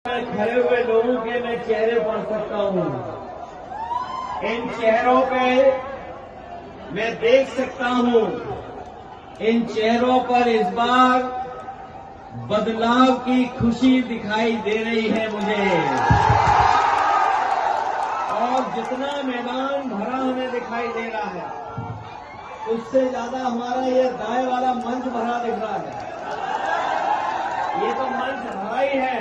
खड़े हुए लोगों के मैं चेहरे पढ़ सकता हूं। इन चेहरों पे मैं देख सकता हूं, इन चेहरों पर इस बार बदलाव की खुशी दिखाई दे रही है मुझे। और जितना मैदान भरा हमें दिखाई दे रहा है, उससे ज्यादा हमारा ये दाएं वाला मंच भरा दिख रहा है। ये तो मंच भरा ही है,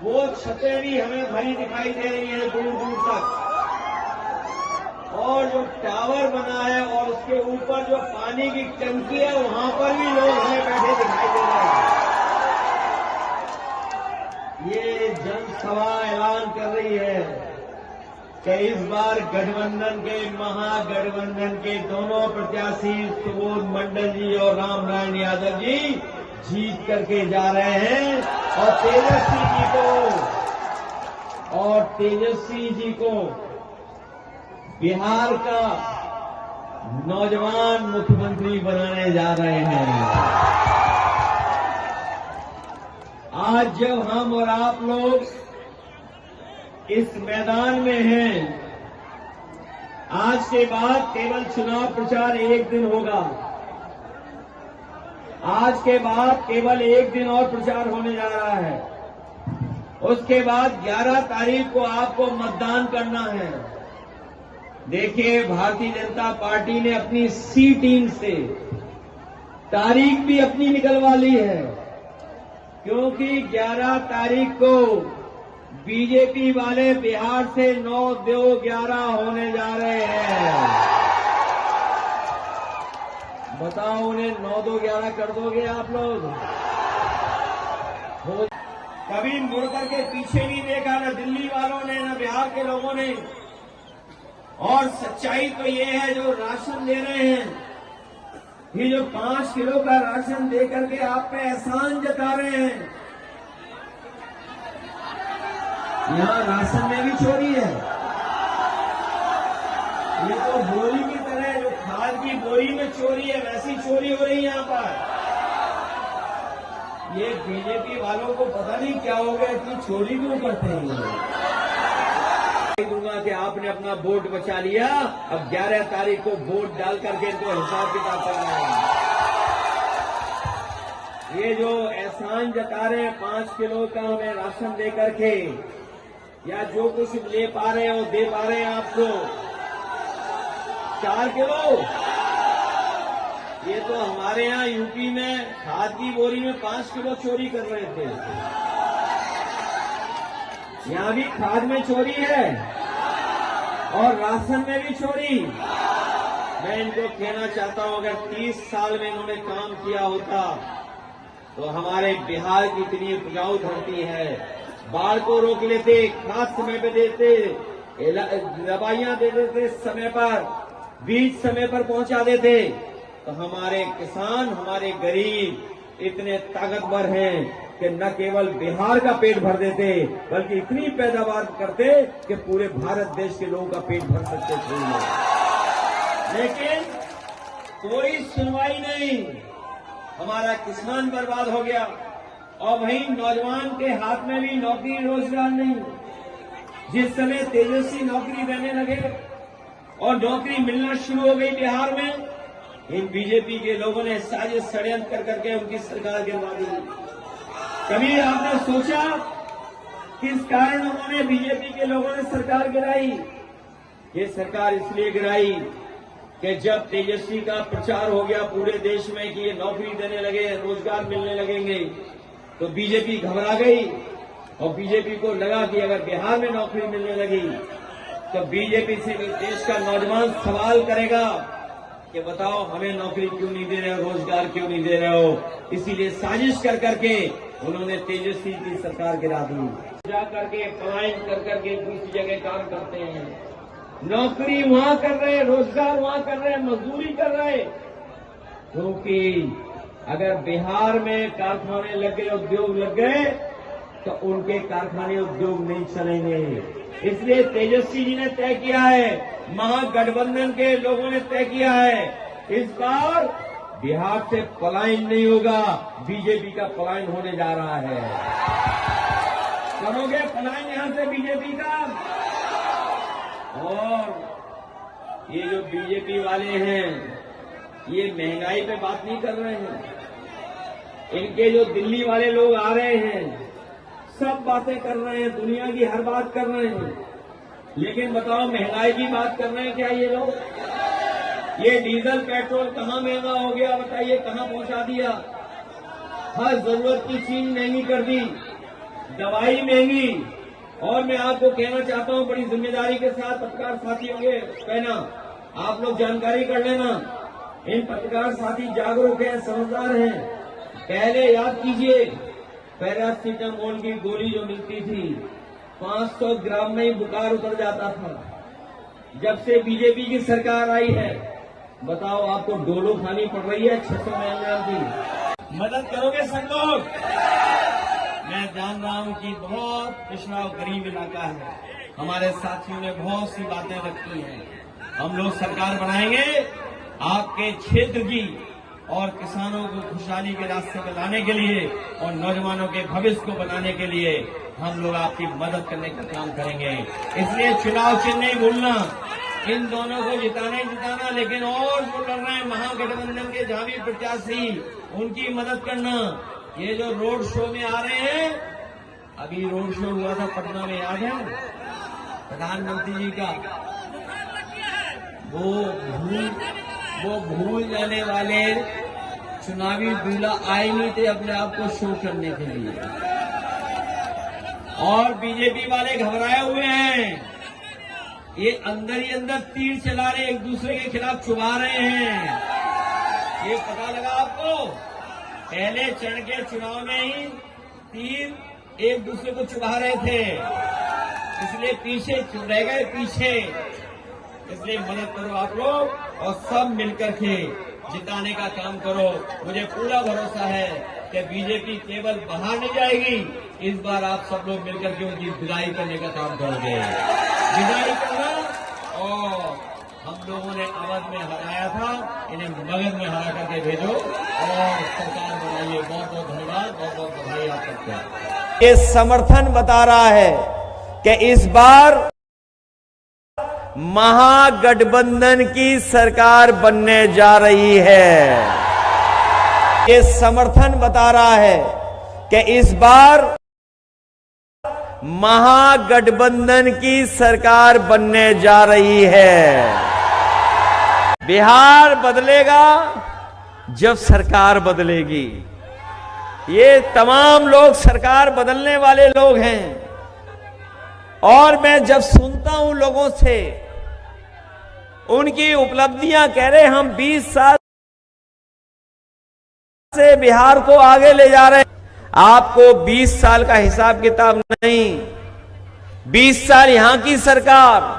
वो छतें भी हमें भरी दिखाई दे रही है दूर दूर तक। और जो टावर बना है और उसके ऊपर जो पानी की टंकी है, वहां पर भी लोग हमें बैठे दिखाई दे रहे हैं। ये जनसभा ऐलान कर रही है कि इस बार गठबंधन के, महागठबंधन के दोनों प्रत्याशी सुबोध मंडल जी और राम नारायण यादव जी जीत करके जा रहे हैं। और तेजस्वी जी को बिहार का नौजवान मुख्यमंत्री बनाने जा रहे हैं। आज जब हम और आप लोग इस मैदान में हैं, आज के बाद केवल चुनाव प्रचार एक दिन होगा। आज के बाद केवल एक दिन और प्रचार होने जा रहा है। उसके बाद 11 तारीख को आपको मतदान करना है। देखिए, भारतीय जनता पार्टी ने अपनी सी टीम से तारीख भी अपनी निकलवा ली है, क्योंकि 11 तारीख को बीजेपी वाले बिहार से 9-2-11 होने जा रहे हैं। बताओ, उन्हें 9-2-11 कर दोगे आप लोग? कभी मुड़ करके पीछे नहीं देखा, न दिल्ली वालों ने, न बिहार के लोगों ने। और सच्चाई तो ये है, जो राशन दे रहे हैं, ये जो 5 किलो का राशन दे करके आप पे एहसान जता रहे हैं, यहाँ राशन में भी चोरी है। ये तो बोरी की तरह, जो खाद की बोरी में चोरी है, वैसी चोरी हो रही है यहाँ पर। ये बीजेपी वालों को पता नहीं क्या हो गया, इतनी चोरी क्यों करते हैं। दूंगा कि आपने अपना वोट बचा लिया, अब 11 तारीख को वोट डाल करके इनको हिसाब किताब करना है। ये जो एहसान जता रहे हैं 5 किलो का हमें राशन दे करके, या जो कुछ ले पा रहे हैं वो दे पा रहे हैं आपको 4 किलो। ये तो हमारे यहाँ यूपी में खाद की बोरी में 5 किलो चोरी कर रहे थे। यहाँ भी खाद में चोरी है और राशन में भी चोरी। मैं इनको कहना चाहता हूं, अगर 30 साल में इन्होंने काम किया होता तो हमारे बिहार की इतनी उपजाऊ धरती है, बाढ़ को रोक लेते, खाद समय पे देते, दवाइयां दे देते समय पर, बीज समय पर पहुंचा देते, तो हमारे किसान, हमारे गरीब इतने ताकतवर हैं कि न केवल बिहार का पेट भर देते, बल्कि इतनी पैदावार करते कि पूरे भारत देश के लोगों का पेट भर सकते थे। लेकिन कोई सुनवाई नहीं, हमारा किसान बर्बाद हो गया। और वहीं नौजवान के हाथ में भी नौकरी रोजगार नहीं। जिस समय तेजस्वी नौकरी देने लगे और नौकरी मिलना शुरू हो गई बिहार में, इन बीजेपी के लोगों ने साजिश षड्यंत्र कर करके उनकी सरकार गिरवा दी। कभी आपने सोचा किस कारण उन्होंने, बीजेपी के लोगों ने सरकार गिराई? ये सरकार इसलिए गिराई कि जब तेजस्वी का प्रचार हो गया पूरे देश में कि ये नौकरी देने लगे, रोजगार मिलने लगेंगे, तो बीजेपी घबरा गई। और बीजेपी को लगा कि अगर बिहार में नौकरी मिलने लगी तो बीजेपी से देश का नौजवान सवाल करेगा कि बताओ हमें नौकरी क्यों नहीं दे रहे हो, रोजगार क्यों नहीं दे रहे हो। इसीलिए साजिश कर करके उन्होंने तेजस्वी की सरकार गिरा दी। जा करके पलायन कर करके दूसरी जगह काम करते हैं, नौकरी वहां कर रहे, रोजगार वहां कर रहे, मजदूरी कर रहे। क्योंकि अगर बिहार में कारखाने लग गए, उद्योग लग गए, तो उनके कारखाने उद्योग नहीं चलेंगे। इसलिए तेजस्वी जी ने तय किया है, महागठबंधन के लोगों ने तय किया है, इस बार बिहार से पलायन नहीं होगा, बीजेपी का पलायन होने जा रहा है। करोगे पलायन यहां से बीजेपी का। और ये जो बीजेपी वाले हैं ये महंगाई पे बात नहीं कर रहे हैं। इनके जो दिल्ली वाले लोग आ रहे हैं सब बातें कर रहे हैं, दुनिया की हर बात कर रहे हैं, लेकिन बताओ महंगाई की बात कर रहे हैं क्या ये लोग? ये डीजल पेट्रोल कहां महंगा हो गया बताइए, कहां पहुंचा दिया? हर जरूरत की चीज महंगी कर दी, दवाई महंगी। और मैं आपको कहना चाहता हूं बड़ी जिम्मेदारी के साथ पत्रकार साथियों के कहना, आप लोग जानकारी कर लेना, इन पत्रकार साथी जागरूक हैं, समझदार हैं। पहले याद कीजिए पैरासीटामोल की गोली जो मिलती थी 500 ग्राम में ही बुखार उतर जाता था। जब से बीजेपी की सरकार आई है बताओ आपको डोलो खानी पड़ रही है 600 मिलीग्राम की। मदद करोगे सब लोग? मैं जान रहा हूं कि बहुत पिछड़ा और गरीब इलाका है, हमारे साथियों ने बहुत सी बातें रखी हैं। हम लोग सरकार बनाएंगे आपके क्षेत्र की और किसानों को खुशहाली के रास्ते पर लाने के लिए और नौजवानों के भविष्य को बनाने के लिए हम लोग आपकी मदद करने का काम करेंगे। इसलिए चुनाव चिन्ह नहीं भूलना, इन दोनों को जिताना ही जिताना, लेकिन और जो लड़ रहे हैं महागठबंधन के जहां भी प्रत्याशी उनकी मदद करना। ये जो रोड शो में आ रहे हैं, अभी रोड शो हुआ था पटना में, याद है प्रधानमंत्री जी का, वो भूल जाने वाले चुनावी दूल्हा आए नहीं थे अपने आप को शो करने के लिए। और बीजेपी वाले घबराए हुए हैं, ये अंदर ही अंदर तीर चला रहे, एक दूसरे के खिलाफ चुभा रहे हैं। ये पता लगा आपको? पहले चरण के चुनाव में ही तीर एक दूसरे को चुभा रहे थे, इसलिए पीछे रह गए पीछे। इसलिए मदद करो आप लोग और सब मिलकर के जिताने का काम करो। मुझे पूरा भरोसा है कि बीजेपी केवल बाहर नहीं जाएगी, इस बार आप सब लोग मिलकर के उनकी विदाई करने का काम करोगे। विदाई करना, और हम लोगों ने अवध में हराया था, इन्हें मगध में हरा करके भेजो और सरकार बनाइए। बहुत बहुत धन्यवाद, बहुत बहुत बधाई आप सबको। ये समर्थन बता रहा है कि इस बार महागठबंधन की सरकार बनने जा रही है। ये समर्थन बता रहा है कि इस बार महागठबंधन की सरकार बनने जा रही है। बिहार बदलेगा जब सरकार बदलेगी। ये तमाम लोग सरकार बदलने वाले लोग हैं। और मैं जब सुनता हूं लोगों से उनकी उपलब्धियां, कह रहे हम 20 साल से बिहार को आगे ले जा रहे हैं। आपको 20 साल का हिसाब किताब नहीं, 20 साल यहां की सरकार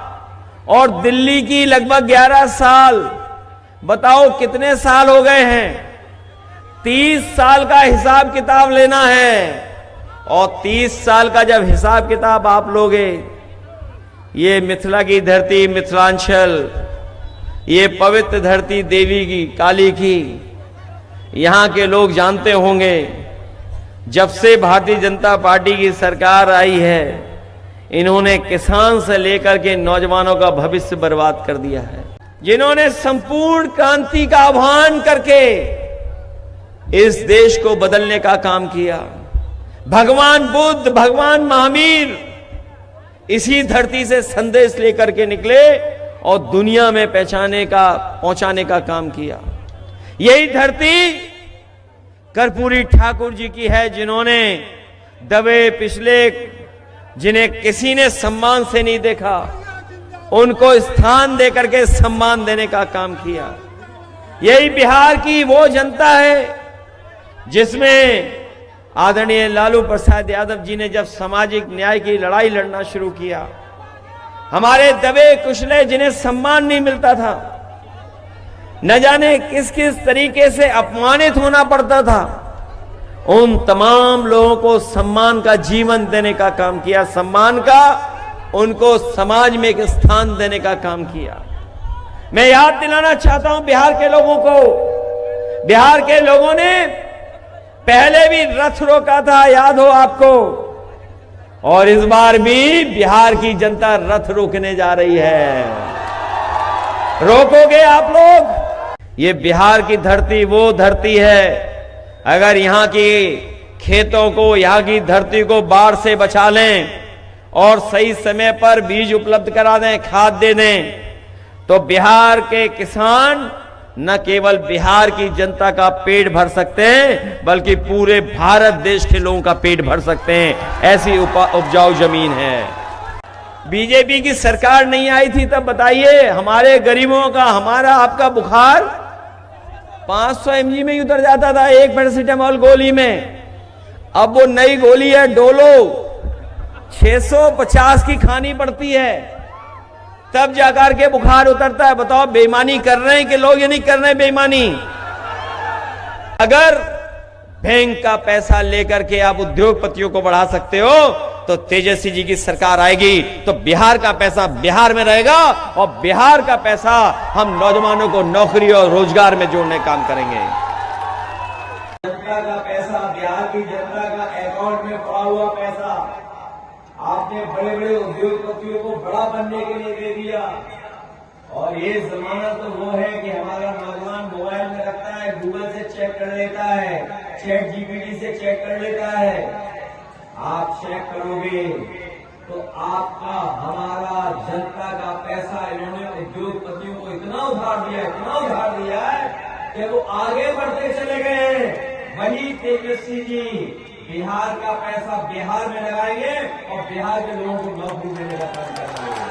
और दिल्ली की लगभग 11 साल, बताओ कितने साल हो गए हैं? 30 साल का हिसाब किताब लेना है। और 30 साल का जब हिसाब किताब आप लोगे, ये मिथिला की धरती मिथिलांचल, ये पवित्र धरती देवी की काली की, यहां के लोग जानते होंगे जब से भारतीय जनता पार्टी की सरकार आई है इन्होंने किसान से लेकर के नौजवानों का भविष्य बर्बाद कर दिया है। जिन्होंने संपूर्ण क्रांति का आह्वान करके इस देश को बदलने का काम किया। भगवान बुद्ध, भगवान महावीर इसी धरती से संदेश लेकर के निकले और दुनिया में पहुंचाने का काम किया। यही धरती कर्पूरी ठाकुर जी की है, जिन्होंने दबे पिछले, जिन्हें किसी ने सम्मान से नहीं देखा, उनको स्थान देकर के सम्मान देने का काम किया। यही बिहार की वो जनता है जिसमें आदरणीय लालू प्रसाद यादव जी ने जब सामाजिक न्याय की लड़ाई लड़ना शुरू किया, हमारे दबे कुचले जिन्हें सम्मान नहीं मिलता था, न जाने किस किस तरीके से अपमानित होना पड़ता था, उन तमाम लोगों को सम्मान का जीवन देने का काम किया, सम्मान का उनको समाज में एक स्थान देने का काम किया। मैं याद दिलाना चाहता हूं बिहार के लोगों को, बिहार के लोगों ने पहले भी रथ रोका था, याद हो आपको, और इस बार भी बिहार की जनता रथ रोकने जा रही है। रोकोगे आप लोग? ये बिहार की धरती वो धरती है, अगर यहां की खेतों को, यहां की धरती को बाढ़ से बचा लें और सही समय पर बीज उपलब्ध करा दें, खाद दे दें, तो बिहार के किसान न केवल बिहार की जनता का पेट भर सकते हैं, बल्कि पूरे भारत देश के लोगों का पेट भर सकते हैं। ऐसी उपजाऊ जमीन है। बीजेपी की सरकार नहीं आई थी तब बताइए, हमारे गरीबों का, हमारा आपका बुखार 500 mg में ही उतर जाता था, एक पैरासीटामोल गोली में। अब वो नई गोली है डोलो, 650 की खानी पड़ती है, तब जाकर के बुखार उतरता है। बताओ बेईमानी कर रहे हैं कि लोग ये नहीं कर रहे हैं बेईमानी? अगर बैंक का पैसा लेकर के आप उद्योगपतियों को बढ़ा सकते हो, तो तेजस्वी जी की सरकार आएगी तो बिहार का पैसा बिहार में रहेगा और बिहार का पैसा हम नौजवानों को नौकरी और रोजगार में जोड़ने का काम करेंगे। जनता का पैसा, बिहार की जनता का अकाउंट में पड़ा हुआ पैसा आपने बड़े बड़े उद्योगपतियों को बड़ा बनने के लिए दे दिया। और ये जमाना तो वो है कि हमारा नौजवान मोबाइल में रखता है, गूगल से चेक कर लेता है, चैट जीपीटी से चेक कर लेता है। आप चेक करोगे तो आपका, हमारा, जनता का पैसा इन्होंने उद्योगपतियों को इतना उधार दिया है कि वो आगे बढ़ते चले गए। वही तेजस्वी जी बिहार का पैसा बिहार में लगाएंगे और बिहार के लोगों को नौकरी देने का काम करेंगे।